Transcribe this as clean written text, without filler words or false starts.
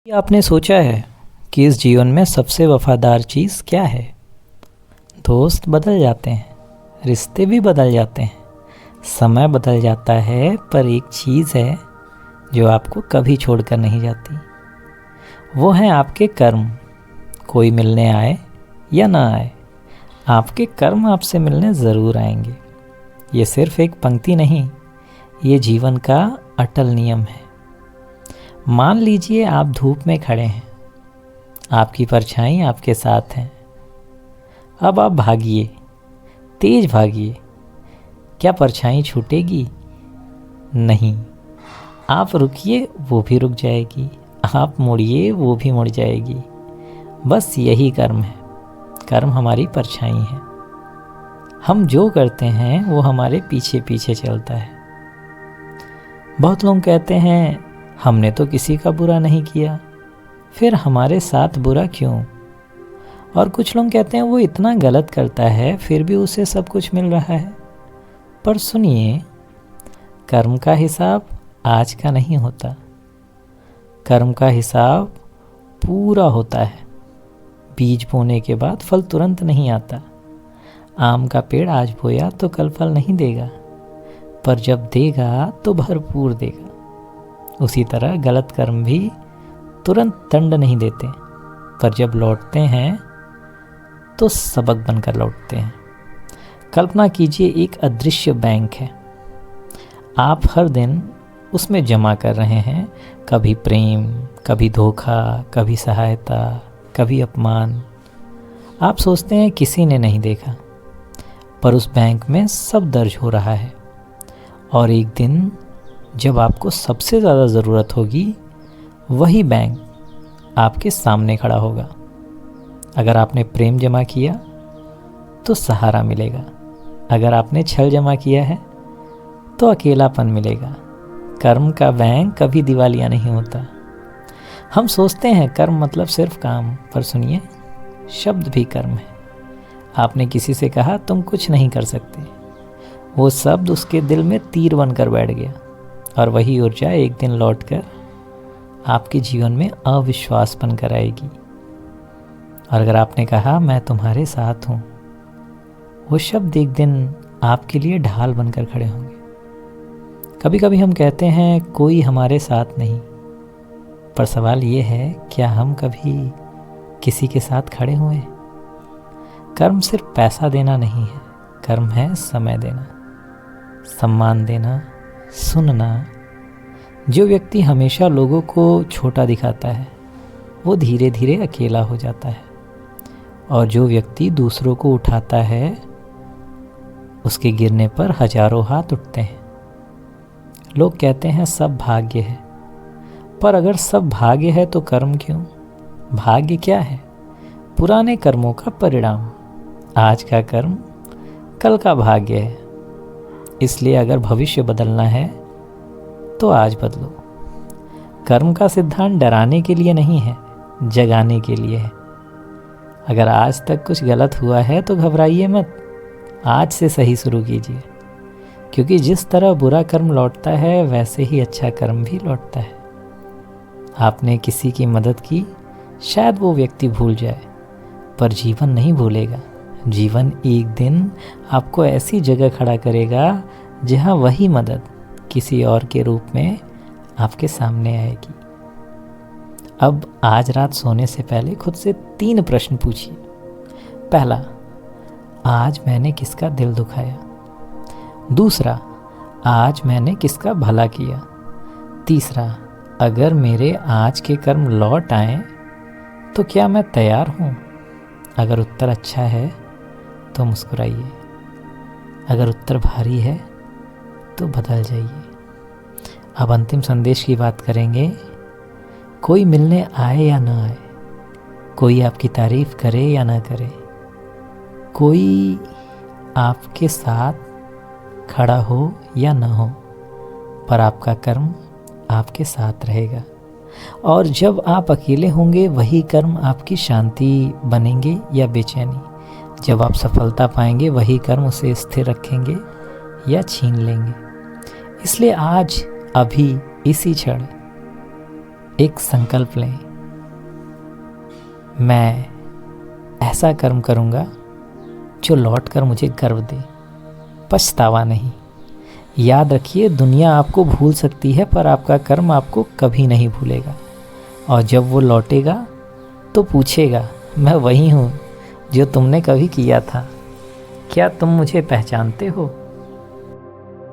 क्या आपने सोचा है कि इस जीवन में सबसे वफादार चीज़ क्या है? दोस्त बदल जाते हैं, रिश्ते भी बदल जाते हैं, समय बदल जाता है, पर एक चीज़ है जो आपको कभी छोड़कर नहीं जाती। वो है आपके कर्म। कोई मिलने आए या ना आए, आपके कर्म आपसे मिलने ज़रूर आएंगे। ये सिर्फ एक पंक्ति नहीं, ये जीवन का अटल नियम है। मान लीजिए आप धूप में खड़े हैं, आपकी परछाई आपके साथ है। अब आप भागिए, तेज भागिए। क्या परछाई छूटेगी? नहीं। आप रुकिए, वो भी रुक जाएगी। आप मुड़िए, वो भी मुड़ जाएगी। बस यही कर्म है। कर्म हमारी परछाई है। हम जो करते हैं वो हमारे पीछे पीछे चलता है। बहुत लोग कहते हैं हमने तो किसी का बुरा नहीं किया, फिर हमारे साथ बुरा क्यों? और कुछ लोग कहते हैं वो इतना गलत करता है फिर भी उसे सब कुछ मिल रहा है। पर सुनिए, कर्म का हिसाब आज का नहीं होता। कर्म का हिसाब पूरा होता है। बीज बोने के बाद फल तुरंत नहीं आता। आम का पेड़ आज बोया तो कल फल नहीं देगा, पर जब देगा तो भरपूर देगा। उसी तरह गलत कर्म भी तुरंत दंड नहीं देते, पर जब लौटते हैं तो सबक बनकर लौटते हैं। कल्पना कीजिए एक अदृश्य बैंक है। आप हर दिन उसमें जमा कर रहे हैं, कभी प्रेम, कभी धोखा, कभी सहायता, कभी अपमान। आप सोचते हैं किसी ने नहीं देखा, पर उस बैंक में सब दर्ज हो रहा है। और एक दिन जब आपको सबसे ज़्यादा ज़रूरत होगी, वही बैंक आपके सामने खड़ा होगा। अगर आपने प्रेम जमा किया तो सहारा मिलेगा, अगर आपने छल जमा किया है तो अकेलापन मिलेगा। कर्म का बैंक कभी दिवालिया नहीं होता। हम सोचते हैं कर्म मतलब सिर्फ काम, पर सुनिए, शब्द भी कर्म है। आपने किसी से कहा तुम कुछ नहीं कर सकते, वो शब्द उसके दिल में तीर बनकर बैठ गया, और वही ऊर्जा एक दिन लौटकर आपके जीवन में अविश्वास बनकर आएगी। और अगर आपने कहा मैं तुम्हारे साथ हूँ, वो शब्द एक दिन आपके लिए ढाल बनकर खड़े होंगे। कभी कभी हम कहते हैं कोई हमारे साथ नहीं, पर सवाल ये है क्या हम कभी किसी के साथ खड़े हुए? कर्म सिर्फ पैसा देना नहीं है, कर्म है समय देना, सम्मान देना, सुनना। जो व्यक्ति हमेशा लोगों को छोटा दिखाता है वो धीरे धीरे अकेला हो जाता है, और जो व्यक्ति दूसरों को उठाता है उसके गिरने पर हजारों हाथ उठते हैं। लोग कहते हैं सब भाग्य है, पर अगर सब भाग्य है तो कर्म क्यों? भाग्य क्या है? पुराने कर्मों का परिणाम। आज का कर्म कल का भाग्य है। इसलिए अगर भविष्य बदलना है तो आज बदलो। कर्म का सिद्धांत डराने के लिए नहीं है, जगाने के लिए है। अगर आज तक कुछ गलत हुआ है तो घबराइए मत, आज से सही शुरू कीजिए। क्योंकि जिस तरह बुरा कर्म लौटता है वैसे ही अच्छा कर्म भी लौटता है। आपने किसी की मदद की, शायद वो व्यक्ति भूल जाए, पर जीवन नहीं भूलेगा। जीवन एक दिन आपको ऐसी जगह खड़ा करेगा जहां वही मदद किसी और के रूप में आपके सामने आएगी। अब आज रात सोने से पहले खुद से 3 प्रश्न पूछिए। पहला, आज मैंने किसका दिल दुखाया? दूसरा, आज मैंने किसका भला किया? तीसरा, अगर मेरे आज के कर्म लौट आए तो क्या मैं तैयार हूँ? अगर उत्तर अच्छा है तो मुस्कुराइए, अगर उत्तर भारी है तो बदल जाइए। अब अंतिम संदेश की बात करेंगे। कोई मिलने आए या ना आए, कोई आपकी तारीफ करे या ना करे, कोई आपके साथ खड़ा हो या ना हो, पर आपका कर्म आपके साथ रहेगा। और जब आप अकेले होंगे वही कर्म आपकी शांति बनेंगे या बेचैनी। जब आप सफलता पाएंगे वही कर्म उसे स्थिर रखेंगे या छीन लेंगे। इसलिए आज, अभी, इसी क्षण एक संकल्प लें मैं ऐसा कर्म करूँगा जो लौट कर मुझे गर्व दे, पछतावा नहीं। याद रखिए, दुनिया आपको भूल सकती है पर आपका कर्म आपको कभी नहीं भूलेगा। और जब वो लौटेगा तो पूछेगा, मैं वही हूँ जो तुमने कभी किया था, क्या तुम मुझे पहचानते हो?